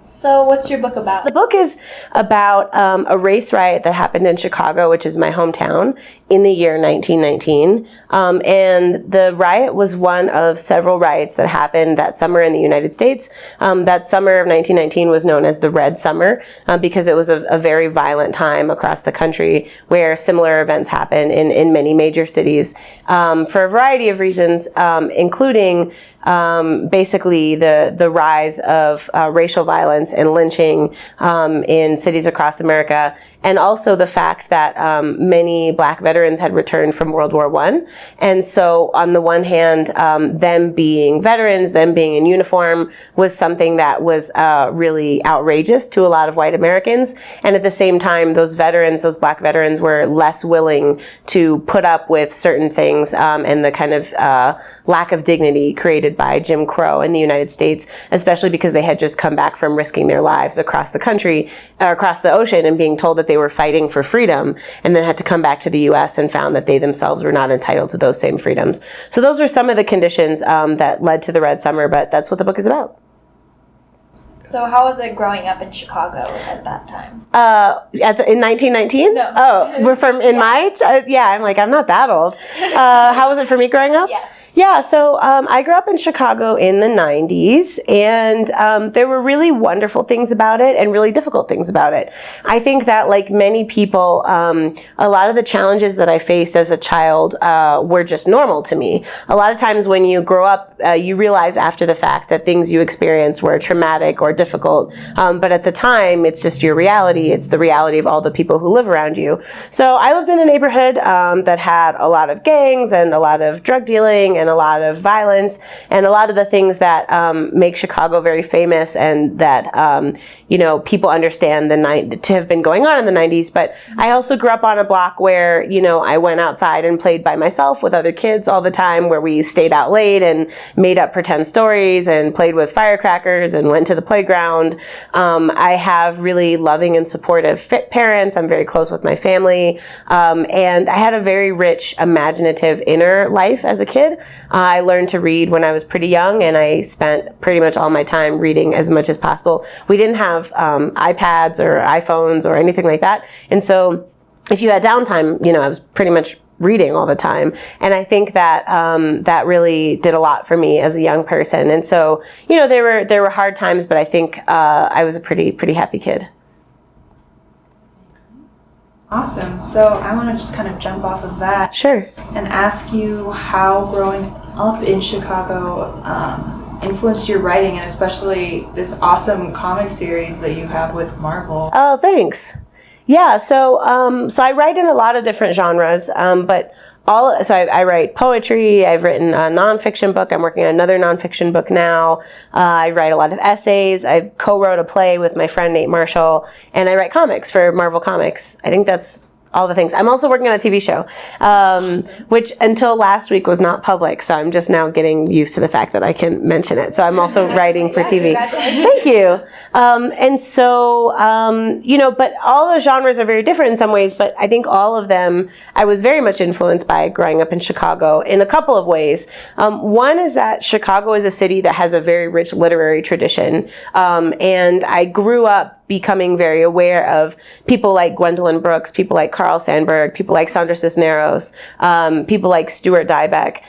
So what's your book about? The book is about a race riot that happened in Chicago, which is my hometown, in the year 1919. And the riot was one of several riots that happened that summer in the United States. That summer of 1919 was known as the Red Summer because it was a very violent time across the country where similar events happen in many major cities for a variety of reasons, including basically the rise of racial violence and lynching in cities across America, and also the fact that many Black veterans had returned from World War I. And so on the one hand, them being veterans, them being in uniform was something that was really outrageous to a lot of white Americans. And at the same time, those veterans, those Black veterans, were less willing to put up with certain things and the kind of lack of dignity created by Jim Crow in the United States, especially because they had just come back from risking their lives across the country, across the ocean, and being told that they were fighting for freedom, and then had to come back to the U.S. and found that they themselves were not entitled to those same freedoms. So those were some of the conditions that led to the Red Summer, but that's what the book is about. So how was it growing up in Chicago at that time? In 1919? No. Oh, we're from in Yes. my yeah, I'm not that old. How was it for me growing up? Yes. Yeah, so I grew up in Chicago in the 90s, and there were really wonderful things about it and really difficult things about it. I think that, like many people, a lot of the challenges that I faced as a child were just normal to me. A lot of times when you grow up, you realize after the fact that things you experienced were traumatic or difficult, but at the time, it's just your reality. It's the reality of all the people who live around you. So I lived in a neighborhood that had a lot of gangs and a lot of drug dealing and a lot of violence and a lot of the things that make Chicago very famous and that people understand to have been going on in the 90s. But I also grew up on a block where I went outside and played by myself with other kids all the time, where we stayed out late and made up pretend stories and played with firecrackers and went to the playground. I have really loving and supportive parents. I'm very close with my family, and I had a very rich, imaginative inner life as a kid. I learned to read when I was pretty young, and I spent pretty much all my time reading as much as possible. We didn't have iPads or iPhones or anything like that, and so if you had downtime, I was pretty much reading all the time. And I think that that really did a lot for me as a young person. And so, there were hard times, but I think I was a pretty happy kid. Awesome. So I want to just kind of jump off of that. Sure. And ask you how growing up in Chicago influenced your writing, and especially this awesome comic series that you have with Marvel. Oh, thanks. Yeah, so I write in a lot of different genres, but I write poetry. I've written a nonfiction book. I'm working on another nonfiction book now. I write a lot of essays. I co-wrote a play with my friend Nate Marshall, and I write comics for Marvel Comics. I think that's all the things. I'm also working on a TV show, which until last week was not public, so I'm just now getting used to the fact that I can mention it. So I'm also writing for TV. Thank you. And so, but all those genres are very different in some ways, but I think all of them, I was very much influenced by growing up in Chicago in a couple of ways. One is that Chicago is a city that has a very rich literary tradition, and I grew up becoming very aware of people like Gwendolyn Brooks, people like Carl Sandburg, people like Sandra Cisneros, people like Stuart Dybek,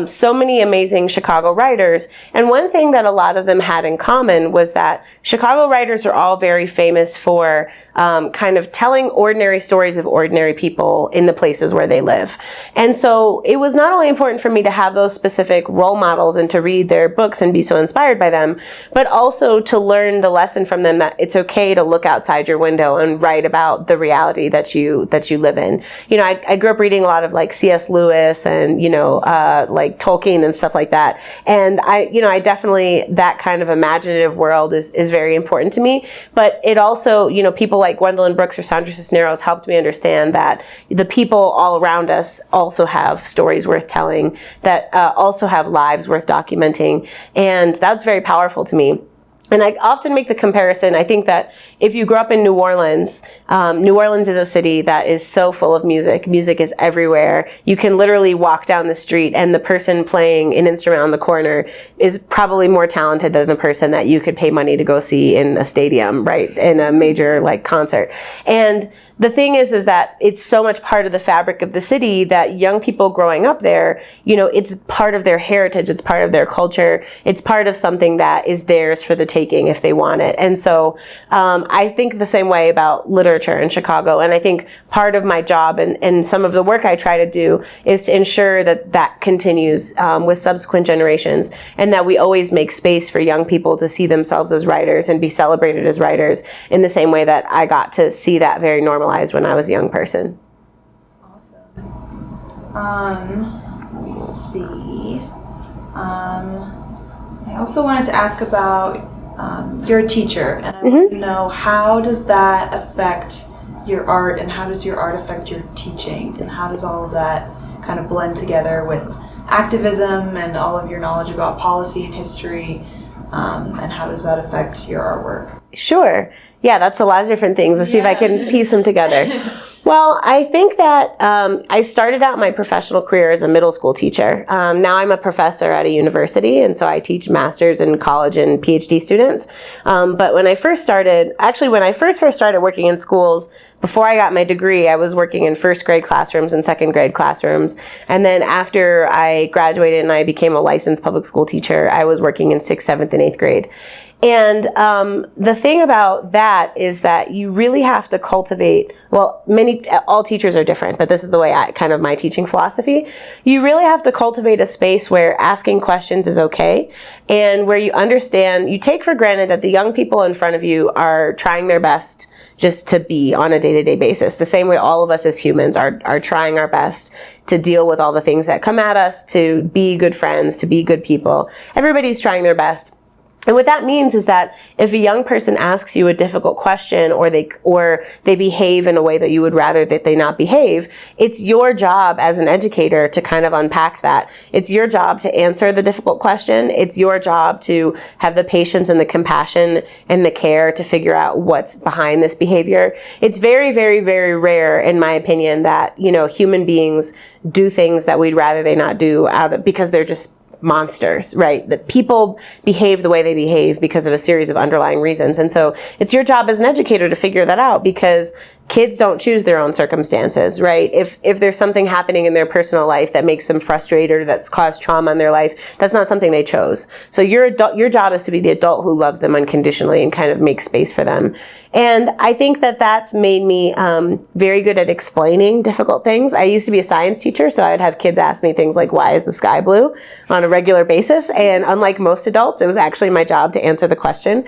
so many amazing Chicago writers. And one thing that a lot of them had in common was that Chicago writers are all very famous for kind of telling ordinary stories of ordinary people in the places where they live. And so it was not only important for me to have those specific role models and to read their books and be so inspired by them, but also to learn the lesson from them that it's okay to look outside your window and write about the reality that you live in. I grew up reading a lot of like C.S. Lewis and like Tolkien and stuff like that. And I definitely, that kind of imaginative world is very important to me. But it also, people like Gwendolyn Brooks or Sandra Cisneros helped me understand that the people all around us also have stories worth telling, that also have lives worth documenting. And that's very powerful to me. And I often make the comparison. I think that if you grew up in New Orleans is a city that is so full of music. Music is everywhere. You can literally walk down the street and the person playing an instrument on the corner is probably more talented than the person that you could pay money to go see in a stadium, right? In a major like concert. And the thing is that it's so much part of the fabric of the city that young people growing up there, it's part of their heritage, it's part of their culture, it's part of something that is theirs for the taking if they want it. And so I think the same way about literature in Chicago. And I think part of my job and some of the work I try to do is to ensure that that continues with subsequent generations, and that we always make space for young people to see themselves as writers and be celebrated as writers in the same way that I got to see that very normalized when I was a young person. Awesome. Let me see. I also wanted to ask about you're a teacher, and I want to know, how does that affect your art, and how does your art affect your teaching, and how does all of that kind of blend together with activism and all of your knowledge about policy and history, and how does that affect your artwork? Sure. Yeah, that's a lot of different things. Let's see if I can piece them together. Well, I think that I started out my professional career as a middle school teacher. Now I'm a professor at a university, and so I teach master's and college and PhD students. But when I first started working in schools, before I got my degree, I was working in first grade classrooms and second grade classrooms. And then after I graduated and I became a licensed public school teacher, I was working in 6th, 7th, and 8th grade. And the thing about that is that you really have to cultivate, all teachers are different, but this is the way my teaching philosophy. You really have to cultivate a space where asking questions is okay, and where you understand, you take for granted that the young people in front of you are trying their best just to be on a day-to-day basis, the same way all of us as humans are trying our best to deal with all the things that come at us, to be good friends, to be good people. Everybody's trying their best. And what that means is that if a young person asks you a difficult question, or they behave in a way that you would rather that they not behave, it's your job as an educator to kind of unpack that. It's your job to answer the difficult question. It's your job to have the patience and the compassion and the care to figure out what's behind this behavior. It's very, very, very rare, in my opinion, that, human beings do things that we'd rather they not do because they're just monsters, right? That people behave the way they behave because of a series of underlying reasons. And so it's your job as an educator to figure that out, because kids don't choose their own circumstances, right? If there's something happening in their personal life that makes them frustrated or that's caused trauma in their life, that's not something they chose. So your job is to be the adult who loves them unconditionally and kind of make space for them. And I think that that's made me very good at explaining difficult things. I used to be a science teacher, so I'd have kids ask me things like, why is the sky blue, on a regular basis? And unlike most adults, it was actually my job to answer the question.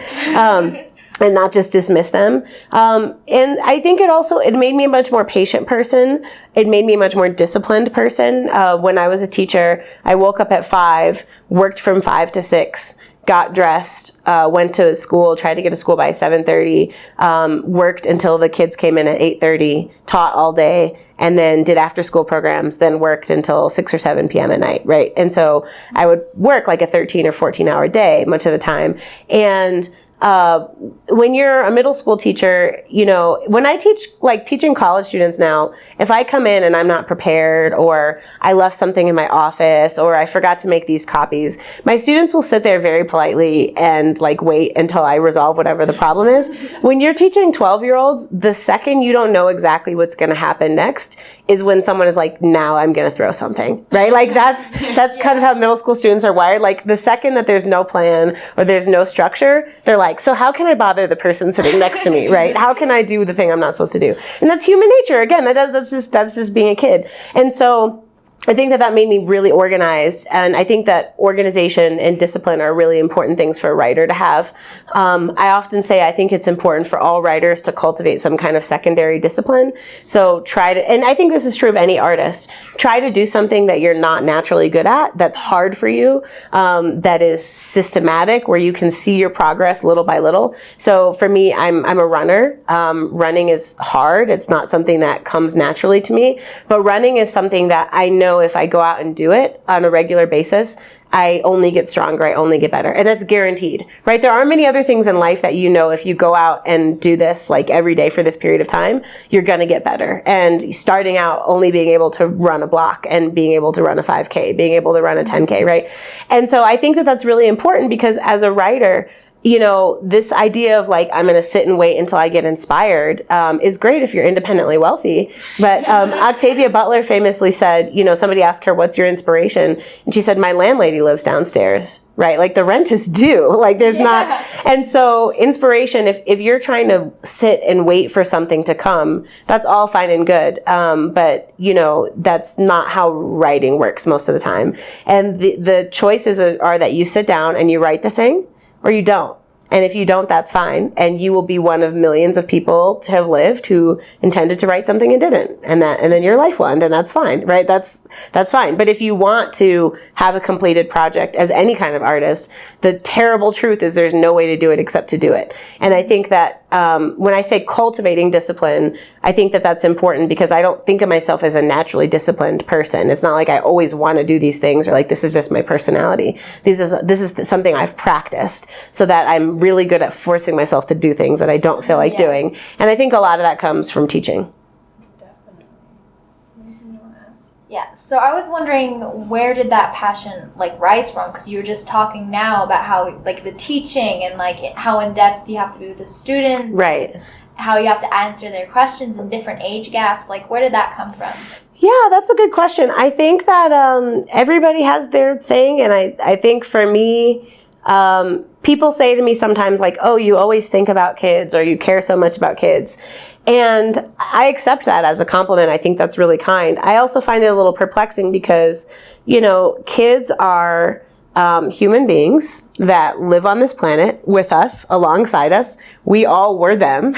And not just dismiss them. And I think it made me a much more patient person. It made me a much more disciplined person. When I was a teacher, I woke up at 5, worked from 5 to 6, got dressed, went to school, tried to get to school by 7:30, worked until the kids came in at 8:30, taught all day, and then did after school programs, then worked until 6 or 7 p.m. at night, right? And so I would work like a 13 or 14 hour day much of the time. And when you're a middle school teacher, when I teaching college students now, if I come in and I'm not prepared, or I left something in my office, or I forgot to make these copies, my students will sit there very politely and wait until I resolve whatever the problem is. When you're teaching 12-year-olds, the second you don't know exactly what's going to happen next is when someone is like, now I'm going to throw something, right? That's kind of how middle school students are wired. The second that there's no plan or there's no structure, they're like, so how can I bother the person sitting next to me, right? How can I do the thing I'm not supposed to do? And that's human nature. Again, that's just being a kid. And so I think that made me really organized, and I think that organization and discipline are really important things for a writer to have. I often say I think it's important for all writers to cultivate some kind of secondary discipline. So and I think this is true of any artist, try to do something that you're not naturally good at, that's hard for you, that is systematic, where you can see your progress little by little. So for me, I'm a runner. Running is hard. It's not something that comes naturally to me, but running is something that I know if I go out and do it on a regular basis, I only get stronger, I only get better. And that's guaranteed, right? There are many other things in life that if you go out and do this like every day for this period of time, you're going to get better. And starting out only being able to run a block and being able to run a 5K, being able to run a 10K, right? And so I think that that's really important because as a writer, this idea of like, I'm going to sit and wait until I get inspired is great if you're independently wealthy. But Octavia Butler famously said, somebody asked her, what's your inspiration? And she said, my landlady lives downstairs, right? Like the rent is due. Like there's not. And so inspiration, if you're trying to sit and wait for something to come, that's all fine and good. But, that's not how writing works most of the time. And the choices are that you sit down and you write the thing, or you don't. And if you don't, that's fine. And you will be one of millions of people to have lived who intended to write something and didn't. And then your life will end, and that's fine, right? That's fine. But if you want to have a completed project as any kind of artist, the terrible truth is there's no way to do it except to do it. And I think that when I say cultivating discipline, I think that that's important because I don't think of myself as a naturally disciplined person. It's not like I always want to do these things or like this is just my personality. This is something I've practiced so that I'm really good at forcing myself to do things that I don't feel like doing. And I think a lot of that comes from teaching. Definitely. Anything you want to ask? Yeah, so I was wondering, where did that passion rise from? Because you were just talking now about how the teaching and how in depth you have to be with the students, right? How you have to answer their questions in different age gaps. Where did that come from? Yeah, that's a good question. I think that everybody has their thing, and I think for me, people say to me sometimes oh, you always think about kids or you care so much about kids. And I accept that as a compliment. I think that's really kind. I also find it a little perplexing because, kids are human beings that live on this planet with us, alongside us. We all were them.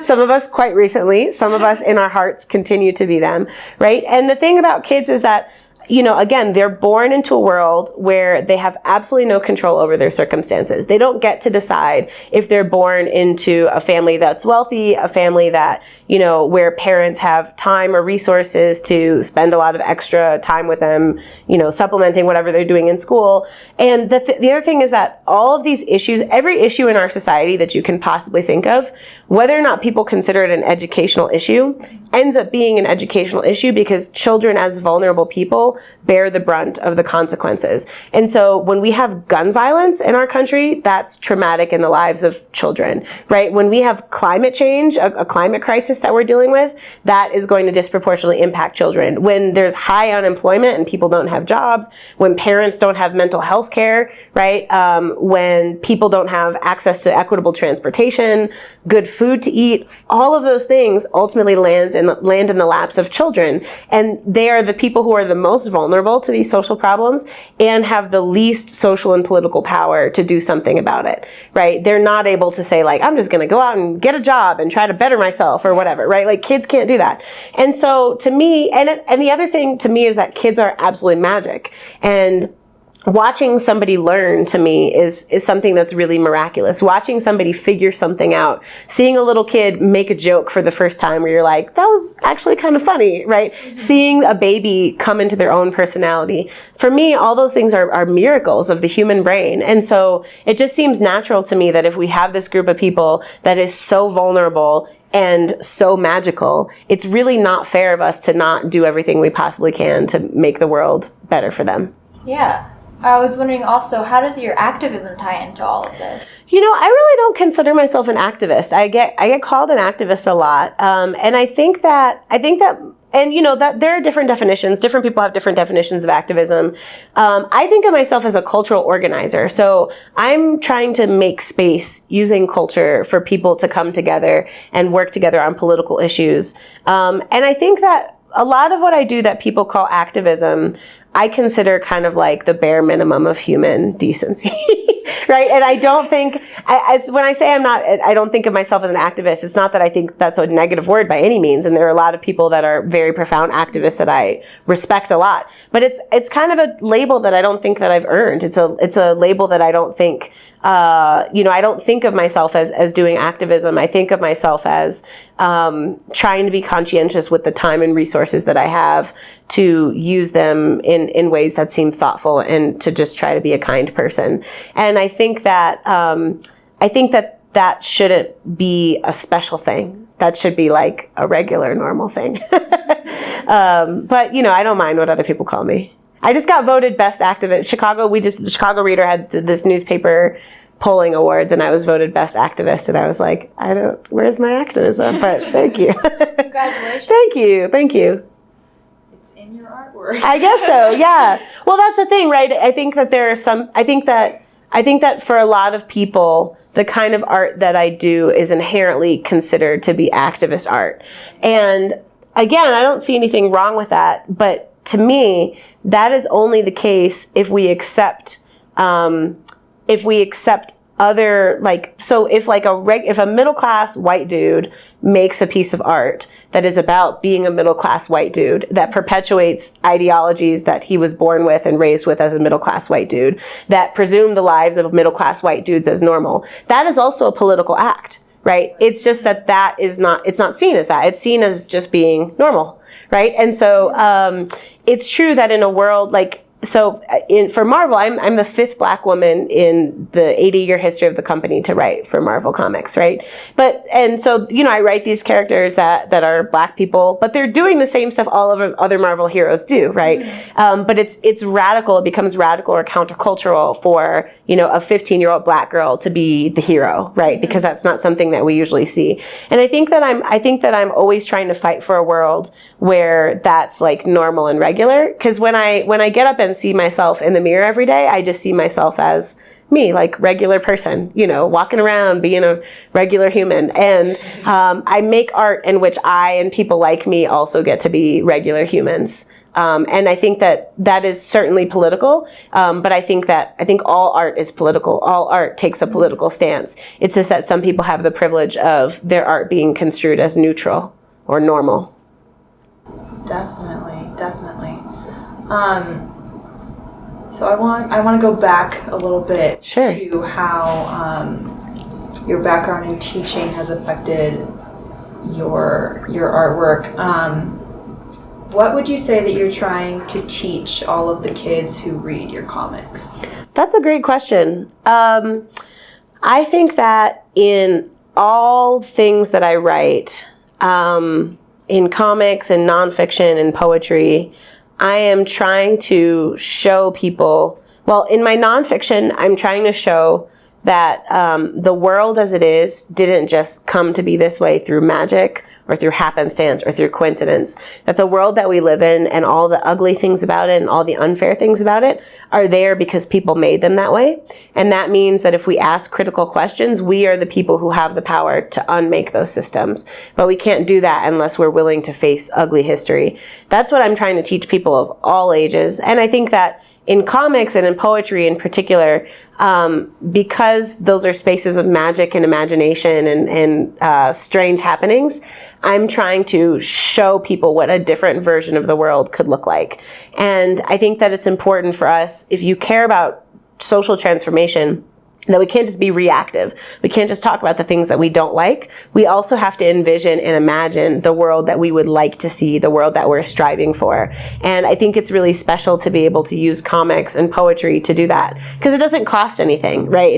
Some of us quite recently, some of us in our hearts continue to be them, right? And the thing about kids is that again, they're born into a world where they have absolutely no control over their circumstances. They don't get to decide if they're born into a family that's wealthy, a family that, where parents have time or resources to spend a lot of extra time with them, supplementing whatever they're doing in school. And the other thing is that all of these issues, every issue in our society that you can possibly think of, whether or not people consider it an educational issue, ends up being an educational issue because children as vulnerable people bear the brunt of the consequences. And so when we have gun violence in our country, that's traumatic in the lives of children, right? When we have climate change, a climate crisis that we're dealing with, that is going to disproportionately impact children. When there's high unemployment and people don't have jobs, when parents don't have mental health care, right? When people don't have access to equitable transportation, good food to eat, all of those things ultimately land in the laps of children. And they are the people who are the most vulnerable to these social problems and have the least social and political power to do something about it, right? They're not able to say I'm just going to go out and get a job and try to better myself or whatever, right? Kids can't do that. And so to me, and the other thing to me is that kids are absolutely magic. And watching somebody learn to me is something that's really miraculous. Watching somebody figure something out, seeing a little kid make a joke for the first time where you're like, that was actually kind of funny, right? Mm-hmm. Seeing a baby come into their own personality. For me, all those things are miracles of the human brain. And so it just seems natural to me that if we have this group of people that is so vulnerable and so magical, it's really not fair of us to not do everything we possibly can to make the world better for them. Yeah. I was wondering also, how does your activism tie into all of this? I really don't consider myself an activist. I get called an activist a lot, and I think that, and that there are different definitions. Different people have different definitions of activism. I think of myself as a cultural organizer. So I'm trying to make space using culture for people to come together and work together on political issues. And I think that a lot of what I do that people call activism, I consider kind of the bare minimum of human decency, right? And I don't think, when I say I don't think of myself as an activist, it's not that I think that's a negative word by any means. And there are a lot of people that are very profound activists that I respect a lot. But it's kind of a label that I don't think that I've earned. It's a label that I don't think I don't think of myself as doing activism. I think of myself as trying to be conscientious with the time and resources that I have to use them in ways that seem thoughtful and to just try to be a kind person. And I think that that shouldn't be a special thing. That should be like a regular, normal thing. But, I don't mind what other people call me. I just got voted best activist. The Chicago Reader had this newspaper polling awards, and I was voted best activist. And I was like, where's my activism? But thank you. Congratulations. Thank you. It's in your artwork. I guess so, yeah. Well, that's the thing, right? I think that I think that for a lot of people, the kind of art that I do is inherently considered to be activist art. And again, I don't see anything wrong with that. But to me, that is only the case if we accept other, if a middle-class white dude makes a piece of art that is about being a middle-class white dude that perpetuates ideologies that he was born with and raised with as a middle-class white dude, that presume the lives of middle-class white dudes as normal, that is also a political act, right? It's just that it's not seen as that. It's seen as just being normal, right? And so it's true that in a world for Marvel, I'm the 5th Black woman in the 80-year history of the company to write for Marvel Comics, right? And so I write these characters that are Black people, but they're doing the same stuff all of other Marvel heroes do, right? But it's radical. It becomes radical or countercultural for a 15-year-old Black girl to be the hero, right? Because that's not something that we usually see. And I think that I'm always trying to fight for a world where that's like normal and regular. Because when I get up and see myself in the mirror every day, I just see myself as me, like regular person, walking around being a regular human. And I make art in which I and people like me also get to be regular humans. And I think that is certainly political. But I think all art is political. All art takes a political stance. It's just that some people have the privilege of their art being construed as neutral or normal. Definitely. So I want to go back a little bit to how your background in teaching has affected your artwork. What would you say that you're trying to teach all of the kids who read your comics? That's a great question. I think that in all things that I write, in comics and nonfiction and poetry, I am trying to show people, in my nonfiction, I'm trying to show that the world as it is didn't just come to be this way through magic or through happenstance or through coincidence. That the world that we live in and all the ugly things about it and all the unfair things about it are there because people made them that way. And that means that if we ask critical questions, we are the people who have the power to unmake those systems. But we can't do that unless we're willing to face ugly history. That's what I'm trying to teach people of all ages. And I think that in comics and in poetry in particular, because those are spaces of magic and imagination and strange happenings, I'm trying to show people what a different version of the world could look like. And I think that it's important for us, if you care about social transformation, that we can't just be reactive. We can't just talk about the things that we don't like. We also have to envision and imagine the world that we would like to see, the world that we're striving for. And I think it's really special to be able to use comics and poetry to do that. Because it doesn't cost anything, right?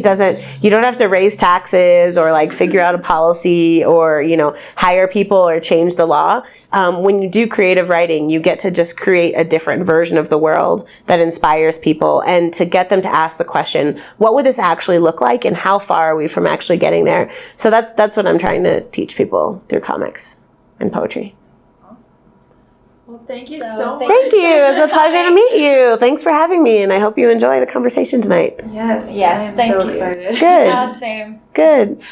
You don't have to raise taxes or figure out a policy or, hire people or change the law. When you do creative writing, you get to just create a different version of the world that inspires people and to get them to ask the question, what would this actually look like and how far are we from actually getting there? So that's what I'm trying to teach people through comics and poetry. Awesome. Well, thank you so much. Thank you. It's a pleasure to meet you. Thanks for having me, and I hope you enjoy the conversation tonight. Yes. Yes, I'm thank so you. excited. Good. Same. Good.